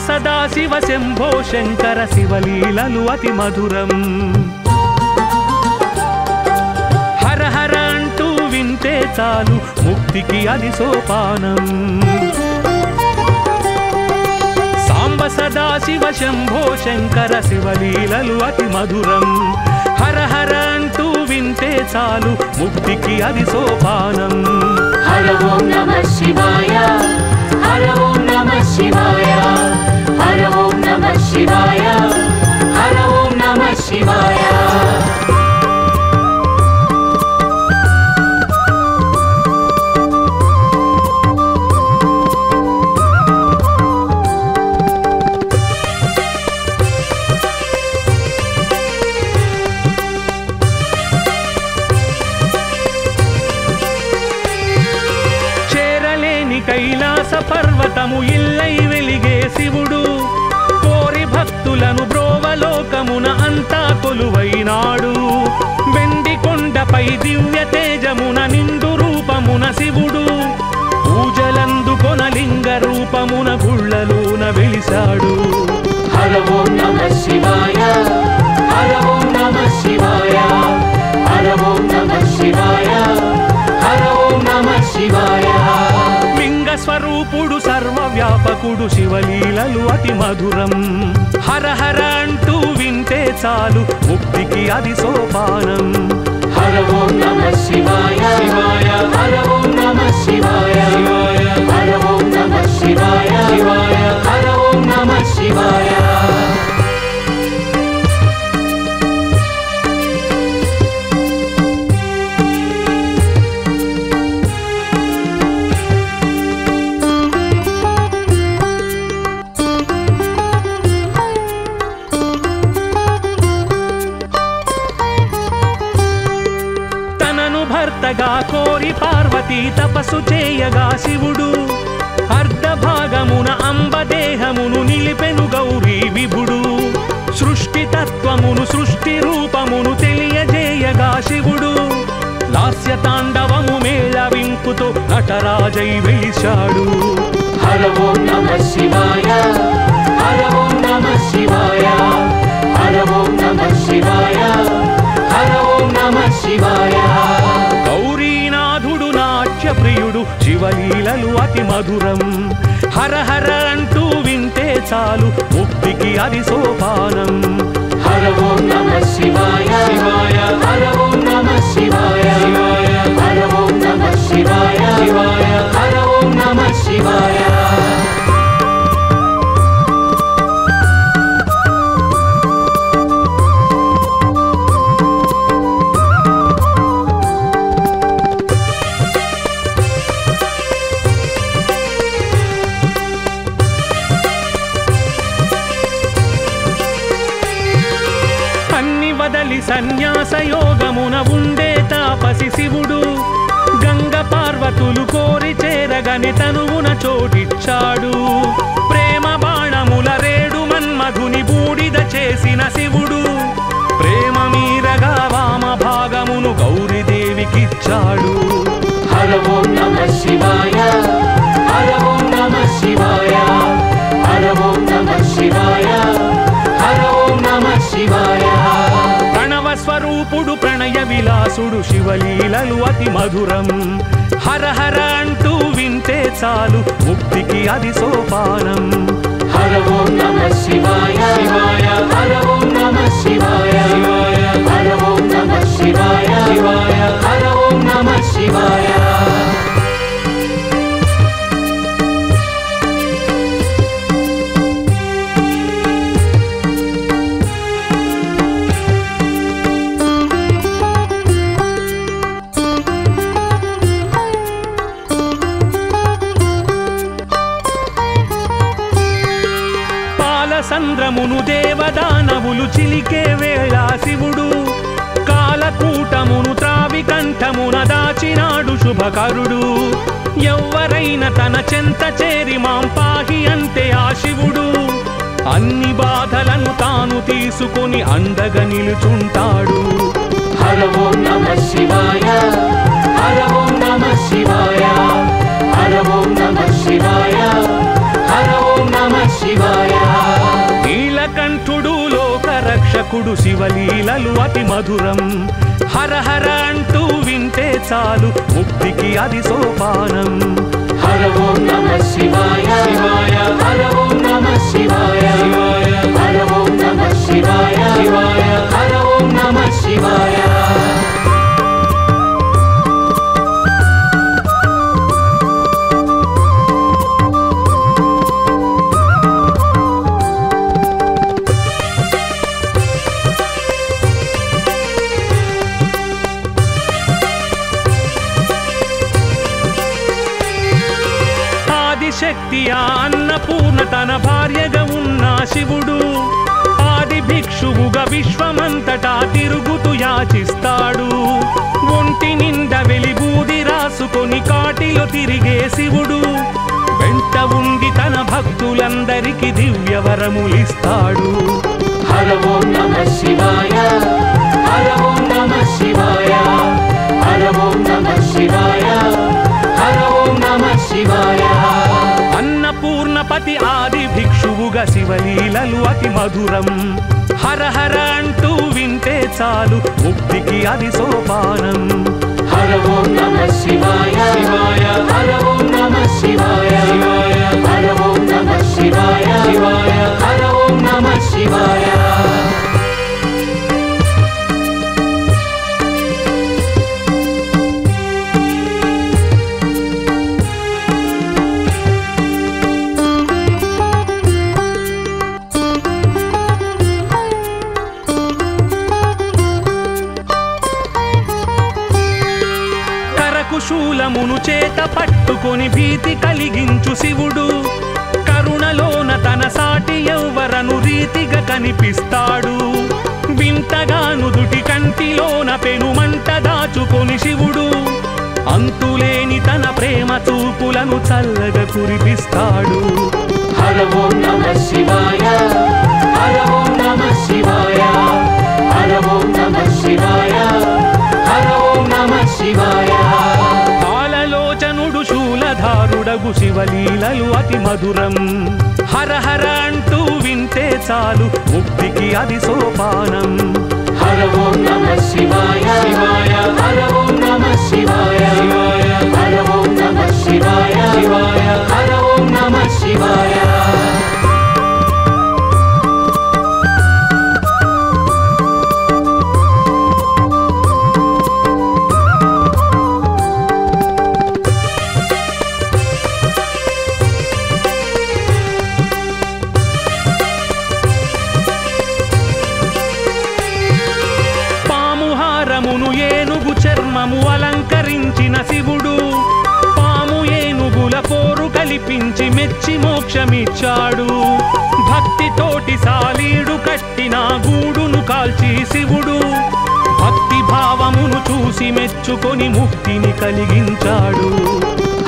సదా శివ శంభో శంకర శివలీలలు అతి మధురం హర హర అంటూ వింటే చాలు ముక్తికి అది సోపానం సాంబ సదా శివ శంభో శంకర శివలీలలు అతి మధురం హర హర అంటూ వింటే చాలు ముక్తికి అది సోపానం హర ఓం నమః శివాయ హర ఓం నమః శివాయ హర ఓం నమః శివాయ హర ఓం నమః శివాయ చేరలేని కైలాస పర్వతము ఇల్లై వెలిగే శివుడు కోరి భక్తులను బ్రోవలోకమున అంతా కొలువైనాడు వెండి కొండపై దివ్య తేజమున నిండు రూపమున శివుడు పూజలందుకొన లింగ రూపమున గుళ్ళలోన వెలిశాడు హర ఓం నమః శివాయ హర ఓం నమః శివాయ హర ఓం నమః శివాయ హర ఓం నమః శివాయ లింగ స్వరూపుడు సర్వవ్యాపకుడు శివలీలలు అతి మధురం హర హర అంటూ వింటే చాలు ముక్తికి అది సోపానం హర ఓం నమః శివాయ శివాయ హర ఓం నమః శివాయ శివాయ హర ఓం నమః శివాయ శివాయ హర ఓం నమః శివాయ భర్తగా కోరి పార్వతీ తపస్సు చేయగా శివుడు అర్ధ భాగమున అంబదేహమును నిలిపెను గౌరీ విభుడు సృష్టి తత్వమును సృష్టి రూపమును తెలియజేయగా శివుడు లాస్య తాండవము మేళవింపుతో నటరాజై వెలిశాడు హర ఓం నమః శివాయ హర ఓం నమః శివాయ హర ఓం నమః శివాయ హర ఓం నమః శివాయ గౌరీనాథుడు నాట్య ప్రియుడు శివలీలలు అతి మధురం హర హర అంటూ వింటే చాలు ముక్తికి అది సోపానం హర ఓం నమః శివాయ శివాయ హర ఓం నమః శివాయ శివాయ హర ఓం నమః శివాయ శివాయ హర ఓం నమః శివాయ వదలి సన్యాస యోగమున ఉండే తాపసి శివుడు గంగ పార్వతులు కోరి చేరగని తనువున చోటిచ్చాడు ప్రేమ బాణముల రేడు మన్మధుని బూడిద చేసిన శివుడు ప్రేమ మీరగా వామ భాగమును గౌరీదేవికిచ్చాడు హర ఓం నమః శివాయ హర ఓం నమః శివాయ హర ఓం నమః శివాయ హర ఓం నమః శివాయ స్వరూపుడు ప్రణయ విలాసుడు శివలీలలు అతి మధురం హర హర అంటూ వింటే చాలు ముక్తికి అది సోపానం హర ఓం నమః శివాయ శివాయ హర ఓం నమః శివాయ శివాయ హర ఓం నమః శివాయ శివాయ హర ఓం నమః శివాయ సంద్రమును దేవదానవులు చిలికే వేళ శివుడు కాలకూటమును త్రావి కంఠమున దాచినాడు శుభ శుభకరుడు ఎవ్వరైనా తన చెంత చేరి మాం పాహి అంటే ఆ శివుడు అన్ని బాధలను తాను తీసుకొని అండగా నిలుచుంటాడు. హర ఓం నమః శివాయ హర ఓం నమః శివాయ హర ఓం నమః శివాయ హర ఓం నమః శివాయ. నీలకంఠుడు లోక రక్షకుడు శివలీలలు అతి మధురం హర హర అంటూ వింటే చాలు ముక్తికి అది సోపానం. హర ఓం నమః శివాయ శివాయ హర ఓం నమః శివాయ శివాయ హర ఓం నమః శివాయ శివాయ హర ఓం నమః శివాయ. శక్తి అన్నపూర్ణ తన భార్యగా ఉన్న శివుడు ఆది భిక్షువుగా విశ్వమంతటా తిరుగుతూ యాచిస్తాడు. ఒంటి నిండా వెలిబూది రాసుకొని కాటిలో తిరిగే శివుడు వెంట ఉండి తన భక్తులందరికీ దివ్యవరములిస్తాడు. హర ఓం నమః శివాయ హర ఓం నమః శివాయ హర ఓం నమః శివాయ హర ఓం నమః శివాయ. అన్నపూర్ణపతి ఆది భిక్షువుగా శివలీలలు అతి మధురం హర హర అంటూ వింటే చాలు ముక్తికి అది సోపానం. హర ఓం నమః శివాయ శివాయ హర ఓం నమః శివాయ శివాయ హర ఓం నమః శివాయ శివాయ హర ఓం నమః శివాయ. శూలమును చేత పట్టుకొని భీతి కలిగించు శివుడు కరుణలోన తన సాటి ఎవ్వరను రీతిగా కనిపిస్తాడు. వింతగా నుదుటి కంటిలోన పెనుమంట దాచుకొని శివుడు అంతులేని తన ప్రేమ చూపులను చల్లగా కురిపిస్తాడు. హర ఓం నమః శివాయ హర ఓం నమః శివాయ హర ఓం నమః శివాయ హర ఓం నమః శివాయ. కాలలోచనుడు శూలధారుడగు శివలీలలు అతి మధురం హర హర అంటూ వింటే చాలు ముక్తికి అది సోపానం. హర ఓం నమః శివాయ శివాయ హర ఓం నమః శివాయ శివాయ హర ఓం నమః శివాయ శివాయ హర ఓం నమః శివాయ. ఏనుగు చర్మము అలంకరించిన శివుడు పాము ఏనుగుల పోరు కల్పించి మెచ్చి మోక్షమిచ్చాడు. భక్తితోటి సాలీడు కట్టిన గూడును కాల్చి శివుడు భక్తి భావమును చూసి మెచ్చుకొని ముక్తిని కలిగించాడు.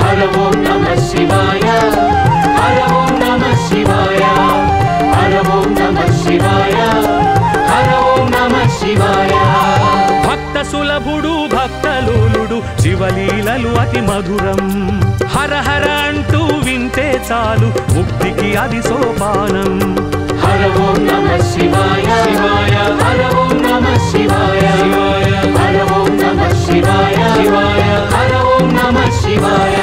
హర ఓం నమః శివాయ హర ఓం నమః శివాయ హర ఓం నమః శివాయ హర ఓం నమః శివాయ. భక్త సులభుడు భక్తలోలుడు శివలీలలు అతి మధురం హర హర అంటూ వింటే చాలు ముక్తికి అది సోపానం. హర ఓం నమః శివాయ శివాయ హర ఓం నమః శివాయ శివాయ హర ఓం నమః శివాయ శివాయ హర ఓం నమః శివాయ.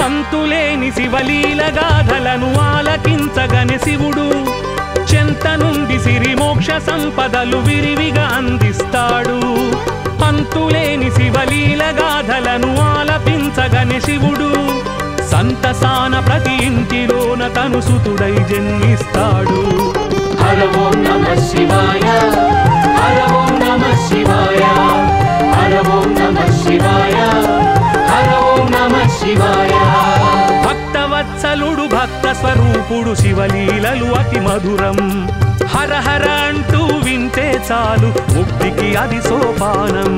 అంతులేని శివలీల గాథలను ఆలకించగని శివుడు చెంత నుండి సిరి మోక్ష సంపదలు విరివిగా అందిస్తాడు. అంతులేని శివలీల గాథలను ఆలపించగని శివుడు సంతసాన ప్రతి ఇంటిలోన తను సుతుడై జన్మిస్తాడు. హర ఓం నమః శివాయ హర ఓం నమః శివాయ హర ఓం నమః శివాయ హర ఓం నమః శివాయ భక్తవత్సలుడు భక్త స్వరూపుడు శివలీలలు అతి మధురం హర హర అంటూ వింటే చాలు ముక్తికి అది సోపానం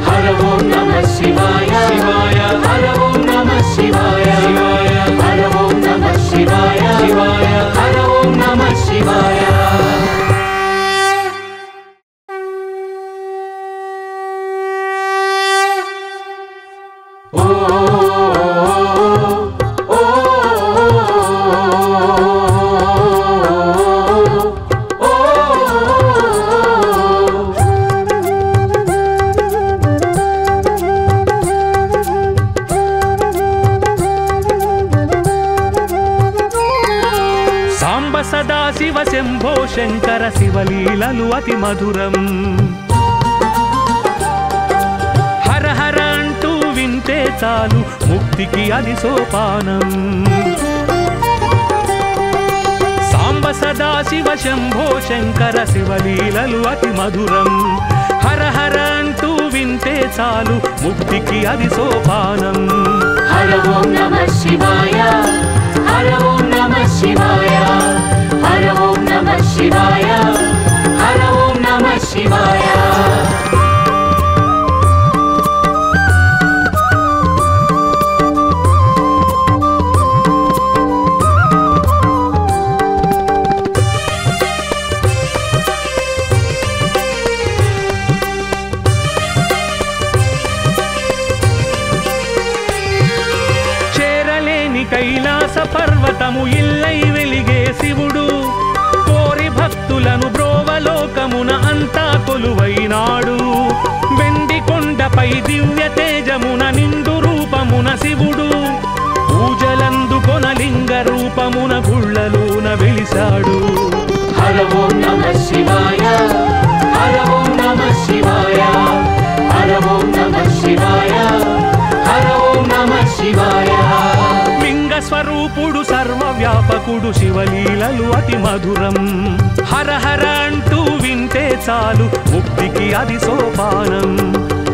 హర ఓం నమః శివాయ శివాయ హర ఓం నమః శివాయ శివాయ హర ఓం నమః శివాయ శివాయ హర ఓం నమః శివాయ సదా శివ శంభో శంకర శివలీలలు అతి మధురం హర హర అంటూ వింటే చాలు ముక్తికి అది సోపానం సాంబ సదా శివ శంభో శంకర శివలీలలు అతి మధురం హర హర అంటూ వింటే చాలు ముక్తికి అది సోపానం హర ఓం నమః శివాయ హర ఓం నమః శివాయ హర ఓం నమః శివాయ హర ఓం నమః శివాయ కైలాస పర్వతము ఇల్లై వెలిగే శివుడు కోరి భక్తులను బ్రోవలోకమున అంతా కొలువైనాడు వెండి కొండపై దివ్య తేజమున నిండు రూపమున శివుడు పూజలందుకొన లింగ రూపమున గుళ్ళలోన వెలిసాడు హర ఓం నమః శివాయ హర ఓం నమః శివాయ హర ఓం నమః శివాయ హర ఓం నమః శివాయ స్వరూపుడు సర్వవ్యాపకుడు శివలీలలు అతి మధురం హర హర అంటూ వింటే చాలు ముక్తికి అది సోపానం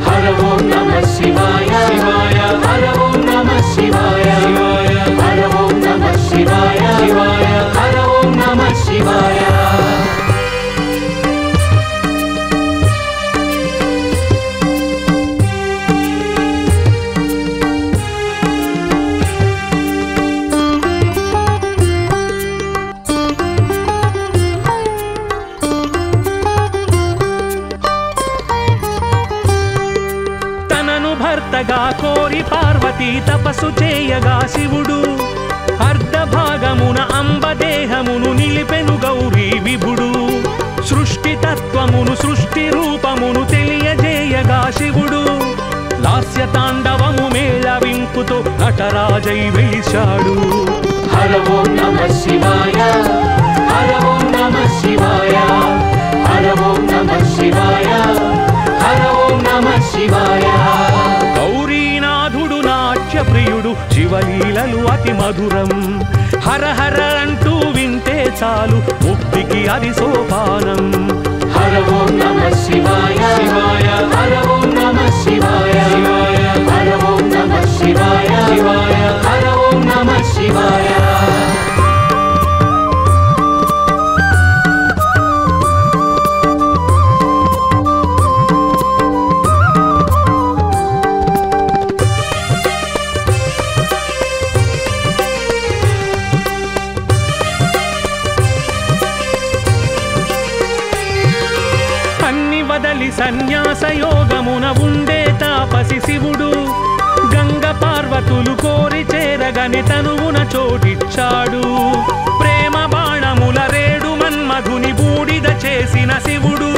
హర ఓం నమః శివాయ శివాయ హర ఓం నమః శివాయ శివాయ హర ఓం నమః శివాయ శివాయ హర ఓం నమః శివాయ భర్తగా కోరి పార్వతీ తపస్సు చేయగా శివుడు అర్ధభాగమున అంబదేహమును నిలిపెను గౌరీ విభుడు సృష్టి తత్వమును సృష్టి రూపమును తెలియజేయగా శివుడు లాస్య తాండవము మేళవింపుతో నటరాజై వెలిశాడు హర ఓం నమః శివాయ హర ఓం నమః శివాయ హర ఓం నమః శివాయ హర ఓం నమః శివాయ గౌరీనాథుడు నాట్య ప్రియుడు శివలీలలు అతి మధురం హర హర అంటూ వింటే చాలు ముక్తికి అది సోపానం హర ఓం నమః శివాయ శివాయ హర ఓం నమః శివాయ శివాయ హర ఓం నమః శివాయ శివాయ హర ఓం నమః శివాయ సన్యాస యోగమున ఉండే తాపసి శివుడు గంగ పార్వతులు కోరి చేరగని తనువున చోటిచ్చాడు ప్రేమ బాణముల రేడు మన్మధుని బూడిద చేసిన శివుడు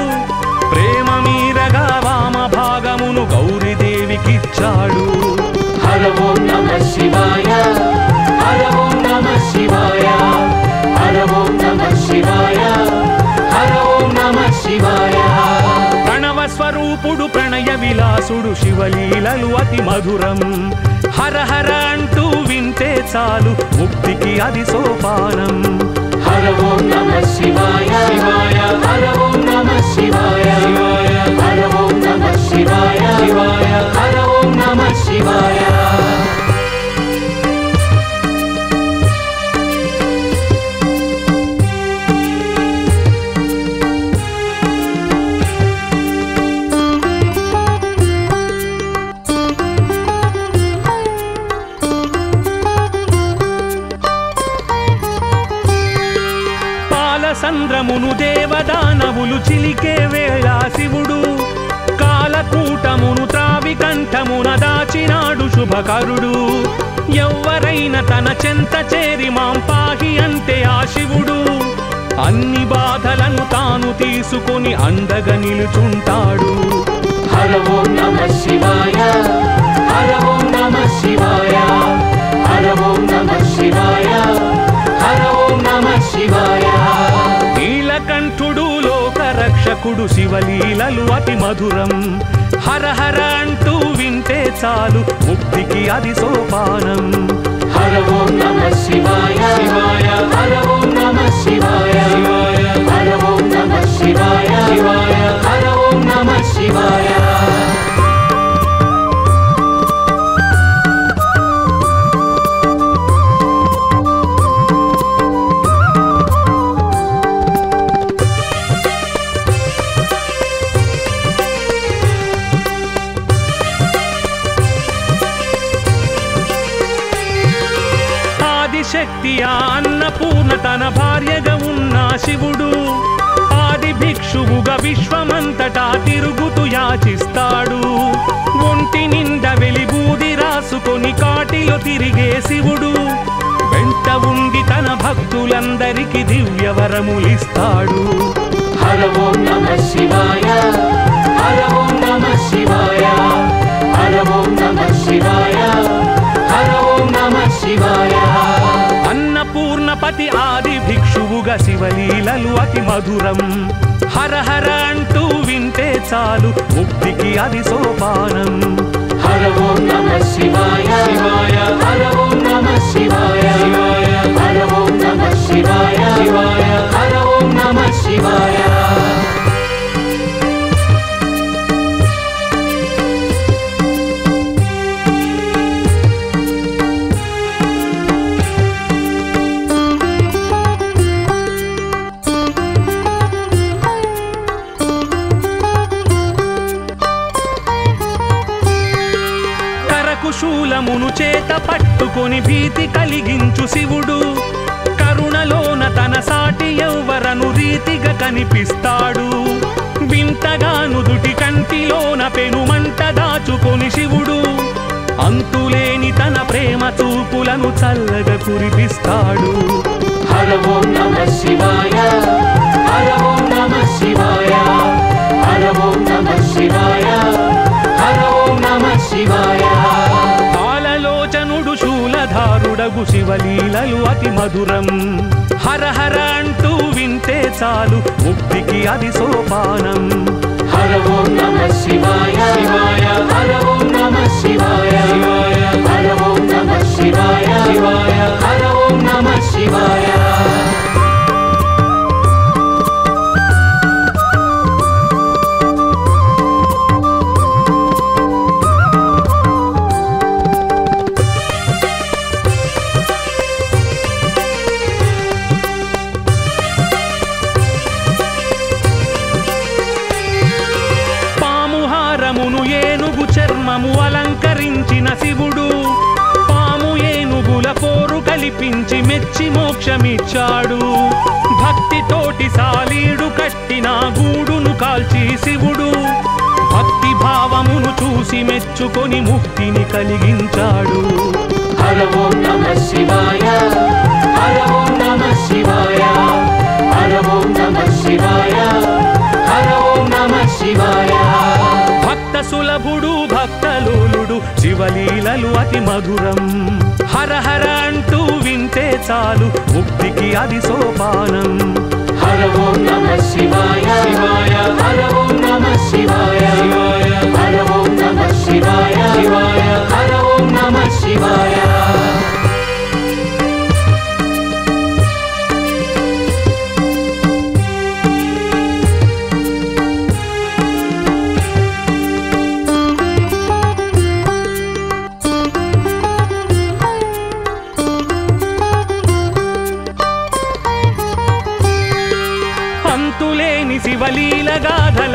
ప్రేమ మీరగా వామ భాగమును గౌరీదేవికిచ్చాడు హర ఓం నమః శివాయ హర ఓం నమః శివాయ హర ఓం నమః శివాయ హర ఓం నమః శివాయ స్వరూపుడు ప్రణయ విలాసుడు శివలీలలు అతి మధురం హర హర అంటూ వింటే చాలు ముక్తికి అది సోపానం హర హర ఓం నమః శివాయ శివాయ హర ఓం నమః శివాయ శివాయ హర ఓం నమః శివాయ శివాయ హర ఓం నమః శివాయ సంద్రమును దేవదానవులు చిలికే వేళ శివుడు కాలకూటమును త్రావి కంఠమున దాచినాడు శుభకరుడు ఎవ్వరైన తన చెంత చేరి మాం పాహి అంటే ఆ శివుడు అన్ని బాధలను తాను తీసుకొని అండగా నిలుచుంటాడు హర ఓం నమః శివాయ హర ఓం నమః శివాయ హర ఓం నమః శివాయ హర ఓం నమః శివాయ నీలకంఠుడు లోకరక్షకుడు శివలీలలు అతి మధురం హర హర అంటూ వింటే చాలు ముక్తికి అది సోపానం హర ఓం నమః శివాయ శివాయ హర ఓం నమః శివాయ శివాయ హర ఓం నమః శివాయ శివాయ హర ఓం నమః శివాయ శక్తి ఆ అన్నపూర్ణ తన భార్యగా ఉన్న శివుడు ఆది భిక్షువుగా విశ్వమంతటా తిరుగుతూ యాచిస్తాడు ఒంటి నిండా వెలిబూది రాసుకొని కాటిలో తిరిగే శివుడు వెంట ఉండి తన భక్తులందరికీ దివ్యవరములిస్తాడు హర ఓం నమః శివాయ హర ఓం నమః శివాయ హర ఓం నమః శివాయ హర ఓం నమః శివాయ అన్నపూర్ణపతి ఆది భిక్షువుగా శివలీలలు అతి మధురం హర హర అంటూ వింటే చాలు ముక్తికి అది సోపానం హర ఓం నమః శివాయ శివాయ హర ఓం నమః శివాయ శివాయ హర ఓం నమః శివాయ శివాయ హర ఓం నమః శివాయ శూలమును చేత పట్టుకొని భీతి కలిగించు శివుడు కరుణలోన తన సాటి ఎవ్వరను రీతిగా కనిపిస్తాడు వింతగాను దుటి కంటిలోన పెనుమంట దాచుకొని శివుడు అంతులేని తన ప్రేమ చూపులను చల్లగా కురిపిస్తాడు హర ఓం నమః శివాయ హర ఓం నమః శివాయ హర ఓం నమః శివాయ హర ఓం నమః శివాయ పాలలోచనుడు శూలధారుడగు శివలీలలు అతి మధురం హర హర అంటూ వింటే చాలు ముక్తికి అది సోపానం హర ఓం నమః శివాయ శివాయ హర ఓం నమః శివాయ శివాయ హర ఓం నమః శివాయ శివాయ హర ఓం నమః శివాయ ఏనుగు చర్మము అలంకరించిన శివుడు పాము ఏనుగుల పోరు కల్పించి మెచ్చి మోక్షమిచ్చాడు భక్తితోటి సాలీడు కట్టిన గూడును కాల్చి శివుడు భక్తి భావమును చూసి మెచ్చుకొని ముక్తిని కలిగించాడు హర ఓం నమః శివాయ హర ఓం నమః శివాయ హర ఓం నమః శివాయ హర ఓం నమః శివాయ భక్త సులభుడు భక్తలోలుడు శివలీలలు అతి మధురం హర హర అంటూ వింటే చాలు ముక్తికి అది సోపానం హర ఓం నమః శివాయ శివాయ హర ఓం నమః శివాయ శివాయ హర ఓం నమః శివాయ శివాయ హర ఓం నమః శివాయ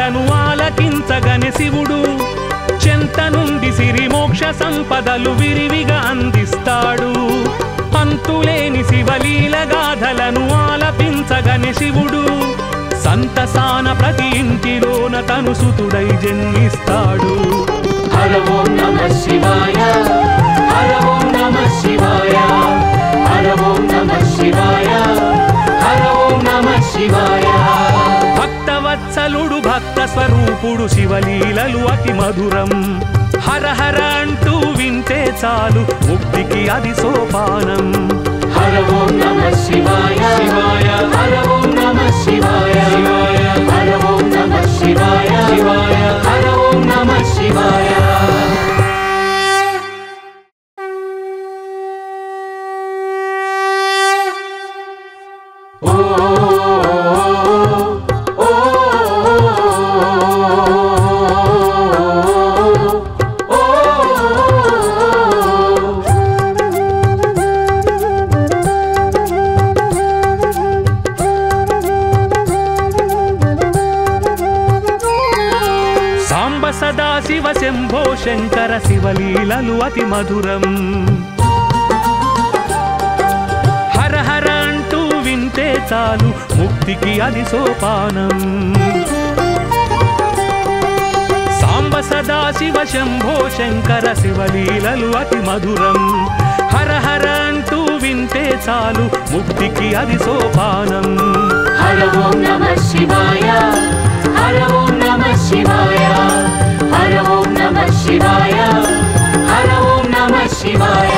గాథలను ఆలకించగని శివుడు చెంత నుండి సిరి మోక్ష సంపదలు విరివిగా అందిస్తాడు. అంతులేని శివలీల గాథలను ఆలపించగని శివుడు సంతసాన ప్రతి ఇంటిలోన తను సుతుడై జన్మిస్తాడు. హర ఓం నమః శివాయ హర ఓం నమః శివాయ హర ఓం నమః శివాయ హర ఓం నమః శివాయ. భక్తవత్సలుడు భక్త స్వరూపుడు శివలీలలు అతి మధురం. హర హర అంటూ వింటే చాలు ముక్తికి అది సోపానం. హర ఓం నమః శివాయ శివాయ హర ఓం నమః శివాయ శివాయ హర ఓం నమః శివాయ శివాయ హర ఓం నమః శివాయ. సదా శివ శంభో శంకర శివలీలలు అతి మధురం. హర హర అంటూ వింటే చాలు ముక్తికి అది సోపానం. సాంబ సదా శివ శంభో శంకర శివలీలలు అతి మధురం. హర హర అంటూ వింటే చాలు ముక్తికి అది సోపానం. హర ఓం నమః శివాయ హర ఓం నమః శివాయ హర ఓం నమః శివాయ హర ఓం నమః శివాయ.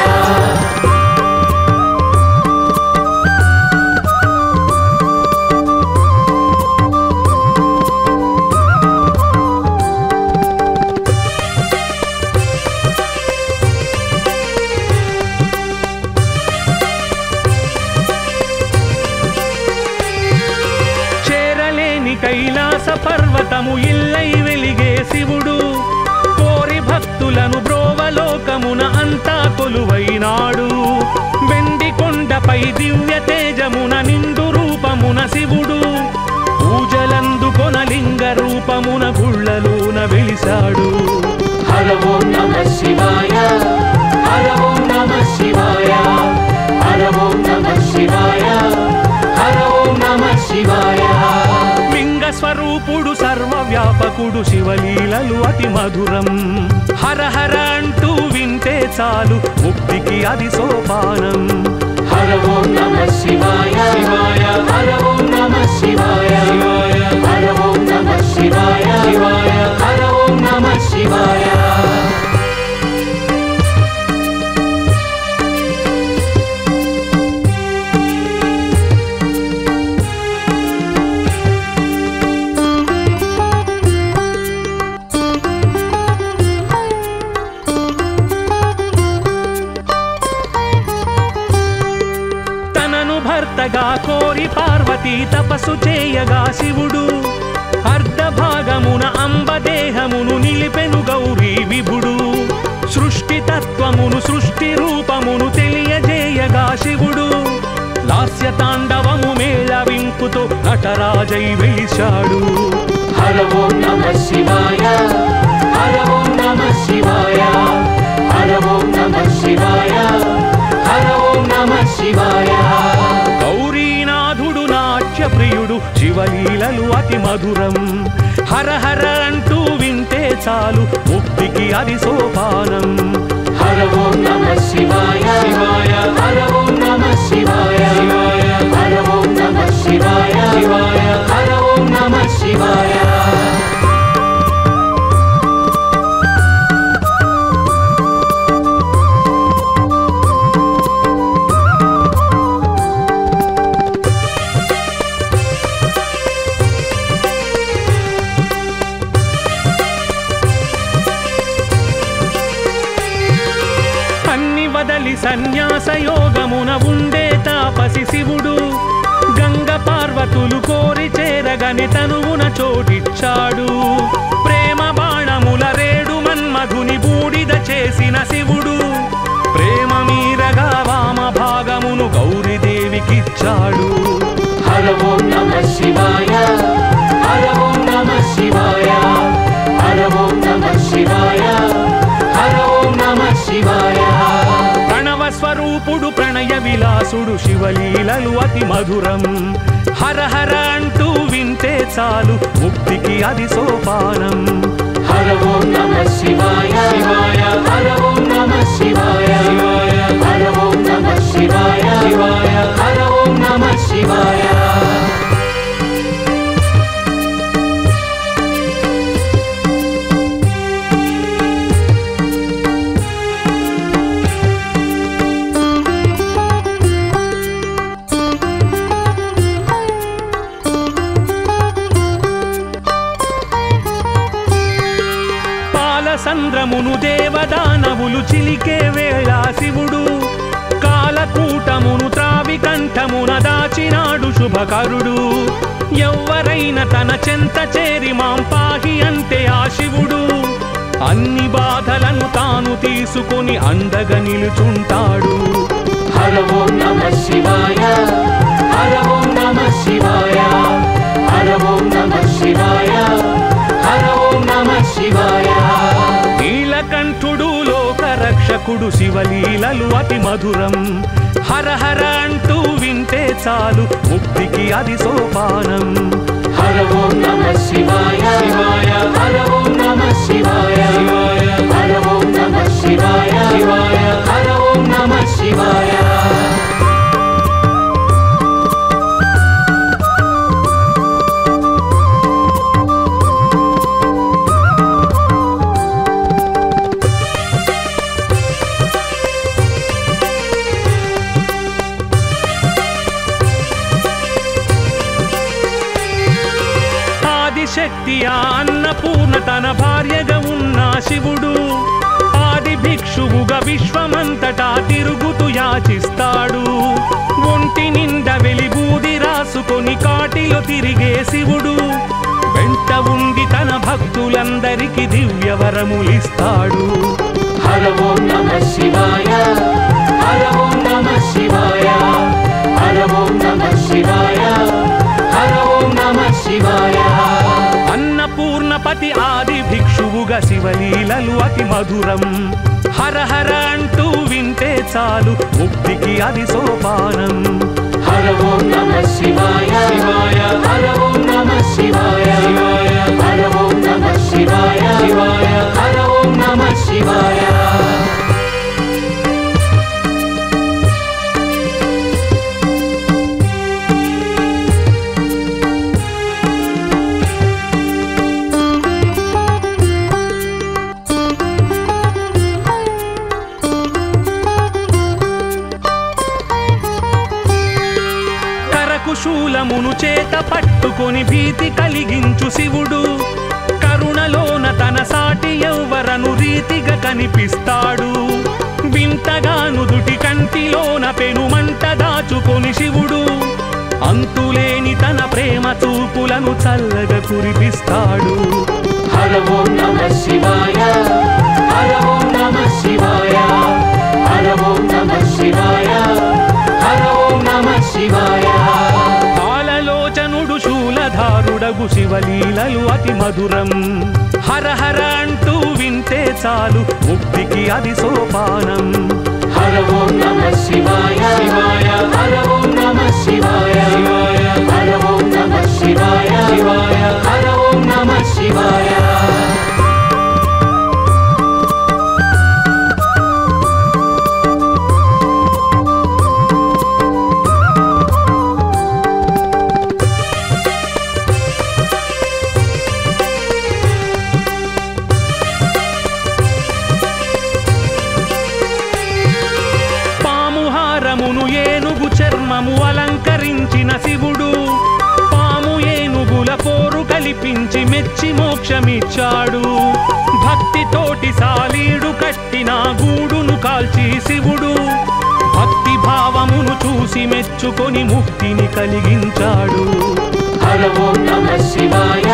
కైలాస పర్వతము ఇల్లై వెలిగే శివుడు కోరి భక్తులను బ్రోవలోకమున అంతా కొలువైనాడు. వెండి కొండపై దివ్య తేజమున నిండు రూపమున శివుడు పూజలందుకొన లింగ రూపమున గుళ్ళలోన వెలిశాడు. హర ఓం నమః శివాయ హర ఓం నమః శివాయ హర ఓం నమః శివాయ హర ఓం నమః శివాయ. స్వరూపుడు సర్వవ్యాపకుడు శివలీలలు అతి మధురం. హర హర అంటూ వింటే చాలు ముక్తికి అది సోపానం. హర ఓం నమః శివాయ శివాయ హర ఓం నమః శివాయ శివాయ హర ఓం నమః శివాయ శివాయ హర ఓం నమః శివాయ. భర్తగా కోరి పార్వతీ తపస్సు చేయగా శివుడు అర్ధభాగమున అంబదేహమును నిలిపెను గౌరీ విభుడు. సృష్టి తత్వమును సృష్టి రూపమును తెలియజేయగా శివుడు లాస్య తాండవము మేళవింపుతో నటరాజై వెలిశాడు. హర ఓం నమః శివాయ హర ఓం నమః శివాయ హర ఓం నమః శివాయ హర ఓం నమః శివాయ. గౌరీనాథుడు నాట్య ప్రియుడు శివలీలలు అతి మధురం. హర హర అంటూ వింటే చాలు ముక్తికి అది సోపానం. హర ఓం నమః శివాయ శివాయ హర ఓం నమః శివాయ శివాయ హర ఓం నమః శివాయ శివాయ హర ఓం నమః శివాయ. వదలి సన్యాస యోగమున ఉండే తాపసి శివుడు గంగ పార్వతులు కోరి చేరగని తనువున చోటిచ్చాడు. ప్రేమ బాణముల రేడు మన్మధుని బూడిద చేసిన శివుడు ప్రేమ మీరగా వామ భాగమును గౌరీదేవికిచ్చాడు. హర ఓం నమః శివాయ హర ఓం నమః శివాయ హర ఓం నమః శివాయ హర ఓం నమః శివాయ ప్రణవ స్వరూపుడు ప్రణయ విలాసుడు శివలీలలు అతి మధురం హర హర అంటూ వింటే చాలు ముక్తికి అది సోపానం హర ఓం నమః శివాయ శివాయ హర ఓం నమః శివాయ శివాయ హర ఓం నమః శివాయ శివాయ హర ఓం నమః శివాయ సంద్రమును దేవదానవులు చిలికే వేళ శివుడు కాలకూటమును త్రావి కంఠమున దాచినాడు శుభకరుడు ఎవ్వరైనా తన చెంత చేరి మాం పాహి అంటే ఆ శివుడు అన్ని బాధలను తాను తీసుకొని అండగా నిలుచుంటాడు హర ఓం నమః శివాయ హర ఓం నమః శివాయ హర ఓం నమః శివాయ హర ఓం నమః శివాయ నీలకంఠుడు లోకరక్షకుడు శివలీలలు అతి మధురం హర హర అంటూ వింటే చాలు ముక్తికి అది సోపానం హర ఓం నమః శివాయ శివాయ హర ఓం నమః శివాయ శివాయ హర ఓం నమః శివాయ శివాయ హర ఓం నమః శివాయ శక్తి అన్నపూర్ణ తన భార్యగా ఉన్న శివుడు ఆది భిక్షువుగా విశ్వమంతటా తిరుగుతూ యాచిస్తాడు ఒంటి నిండా వెలిబూది రాసుకొని కాటిలో తిరిగే శివుడు వెంట ఉండి తన భక్తులందరికీ దివ్య వరములిస్తాడు హర ఓం నమః శివాయ హర ఓం నమః శివాయ హర ఓం నమః శివాయ హర ఓం నమః శివాయ అన్నపూర్ణపతి ఆది భిక్షువుగా శివలీలలు అతి మధురం హర హర అంటూ వింటే చాలు ముక్తికి అది సోపానం హర ఓం నమః శివాయ శివాయ హర ఓం నమః శివాయ శివాయ హర ఓం నమః శివాయ శివాయ హర ఓం నమః శివాయ శూలమును చేత పట్టుకొని భీతి కలిగించు శివుడు కరుణలోన తన సాటి ఎవ్వరను రీతిగా కనిపిస్తాడు వింతగా నుదుటి కంటిలోన పెనుమంట దాచుకొని శివుడు అంతులేని తన ప్రేమ చూపులను చల్లగా కురిపిస్తాడు హర ఓం నమః శివాయ హర ఓం నమః శివాయ హర ఓం నమః శివాయ హర ఓం నమః శివాయ పాలలోచనుడు శూలధారుడగు శివలీలలు అతి మధురం హర హర అంటూ వింటే చాలు ముక్తికి అది సోపానం హర ఓం నమః శివాయ శివాయ హర ఓం నమః శివాయ శివాయ హర ఓం నమః శివాయ శివాయ హర ఓం నమః శివాయ అలంకరించిన శివుడు పాము ఏనుగుల పోరు కల్పించి మెచ్చి మోక్షమిచ్చాడు భక్తితోటి సాలీడు కట్టిన గూడును కాల్చి శివుడు భక్తి భావమును చూసి మెచ్చుకొని ముక్తిని కలిగించాడు హర ఓం నమః శివాయ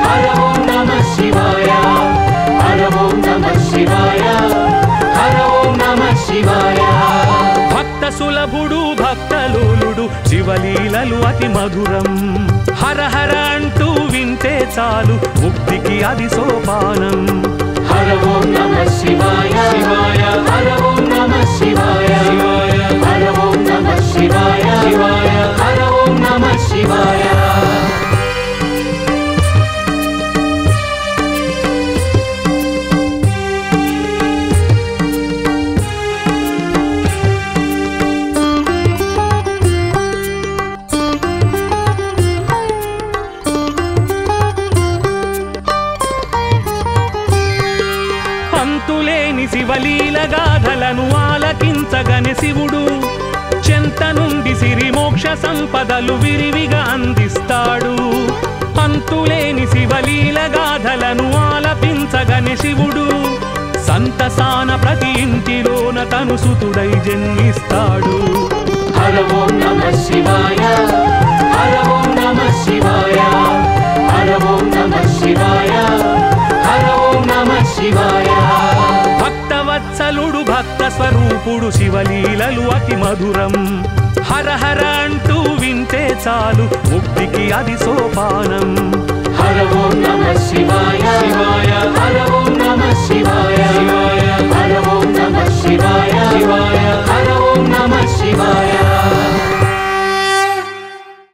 హర ఓం నమః శివాయ హర ఓం నమః శివాయ హర ఓం నమః శివాయ భక్త సులభుడు భక్తలోలుడు శివలీలలు అతి మధురం హర హర అంటూ వింటే వింటే చాలు ముక్తికి అది సోపానం. హర ఓం నమః శివాయ శివాయ హర ఓం నమః శివాయ శివాయ హర ఓం నమః శివాయ శివాయ హర ఓం నమః శివాయ. అంతులేని శివలీల గాథలను ఆలకించగని శివుడు చెంత నుండి సిరి మోక్ష సంపదలు విరివిగా అందిస్తాడు. అంతులేని శివలీల గాథలను ఆలపించగని శివుడు సంతసాన ప్రతి ఇంటిలోన తను సుతుడై జన్మిస్తాడు. హర ఓం నమః శివాయ హర ఓం నమః శివాయ హర ఓం నమః శివాయ హర ఓం నమః శివాయ. భక్తవత్సలుడు భక్త స్వరూపుడు శివలీలలు అతి మధురం. హర హర అంటూ వింటే చాలు ముక్తికి అది సోపానం. హర ఓం నమః శివాయ శివాయ హర